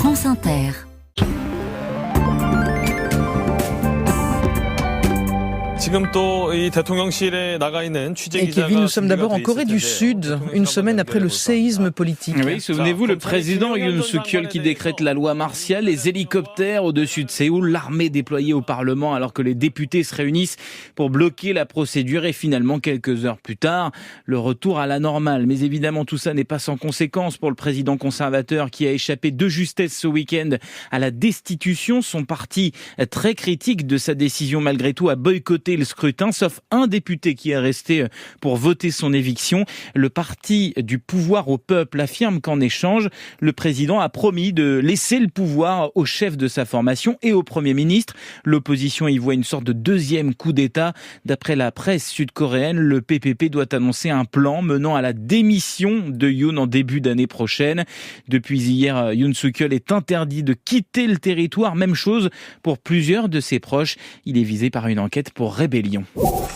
France Inter. Et Kevin, nous sommes d'abord en Corée du Sud, une semaine après le séisme politique. Oui, souvenez-vous, le président Yoon Suk-yeol qui décrète la loi martiale, les hélicoptères au-dessus de Séoul, l'armée déployée au Parlement alors que les députés se réunissent pour bloquer la procédure et finalement, quelques heures plus tard, le retour à la normale. Mais évidemment, tout ça n'est pas sans conséquences pour le président conservateur qui a échappé de justesse ce week-end à la destitution. Son parti, très critique de sa décision malgré tout, a boycotté le scrutin, sauf un député qui est resté pour voter son éviction. Le parti du pouvoir au peuple affirme qu'en échange, le président a promis de laisser le pouvoir au chef de sa formation et au Premier ministre. L'opposition y voit une sorte de deuxième coup d'État. D'après la presse sud-coréenne, le PPP doit annoncer un plan menant à la démission de Yoon en début d'année prochaine. Depuis hier, Yoon Suk-yeol est interdit de quitter le territoire. Même chose pour plusieurs de ses proches. Il est visé par une enquête pour rébellion.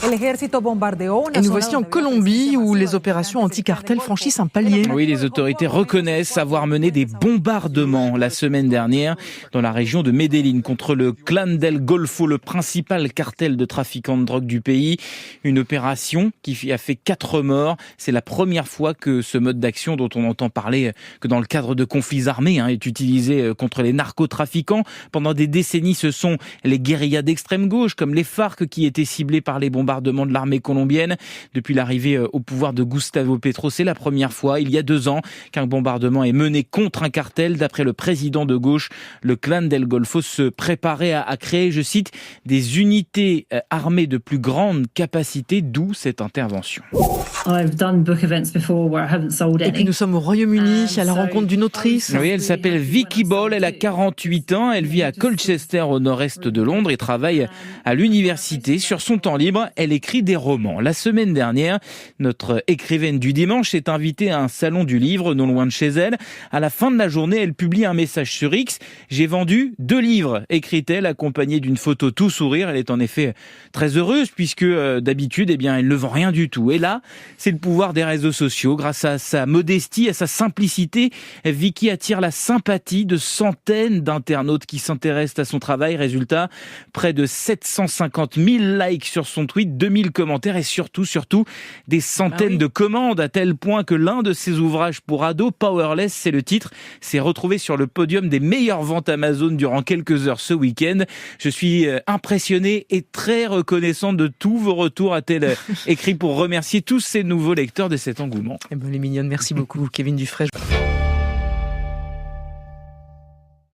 Et nous voici en Colombie où les opérations anti-cartel franchissent un palier. Oui, les autorités reconnaissent avoir mené des bombardements la semaine dernière dans la région de Medellín contre le Clan del Golfo, le principal cartel de trafiquants de drogue du pays. Une opération qui a fait 4 morts. C'est la première fois que ce mode d'action dont on entend parler que dans le cadre de conflits armés est utilisé contre les narcotrafiquants. Pendant des décennies, ce sont les guérillas d'extrême gauche comme les FARC qui étaient ciblés par les bombardements de l'armée colombienne. Depuis l'arrivée au pouvoir de Gustavo Petro, c'est la première fois, il y a 2 ans, qu'un bombardement est mené contre un cartel. D'après le président de gauche, le Clan del Golfo se préparait à créer, je cite, des unités armées de plus grande capacité, d'où cette intervention. Et puis nous sommes au Royaume-Uni à la rencontre d'une autrice. Oui, elle s'appelle Vicky Ball, elle a 48 ans, elle vit à Colchester au nord-est de Londres et travaille à l'université. Sur son temps libre, elle écrit des romans. La semaine dernière, notre écrivaine du dimanche est invitée à un salon du livre non loin de chez elle. À la fin de la journée, elle publie un message sur X. « J'ai vendu 2 livres », écrit-elle, accompagnée d'une photo tout sourire. Elle est en effet très heureuse puisque d'habitude, elle ne vend rien du tout. Et là, c'est le pouvoir des réseaux sociaux. Grâce à sa modestie, à sa simplicité, Vicky attire la sympathie de centaines d'internautes qui s'intéressent à son travail. Résultat, près de 750 000 likes sur son tweet, 2000 commentaires et surtout des centaines de commandes, à tel point que l'un de ses ouvrages pour ados, Powerless, c'est le titre, s'est retrouvé sur le podium des meilleures ventes Amazon durant quelques heures ce week-end. Je suis impressionné et très reconnaissant de tous vos retours, a-t-elle écrit pour remercier tous ces nouveaux lecteurs de cet engouement. Elle est mignonne, merci beaucoup Kevin Dufresne.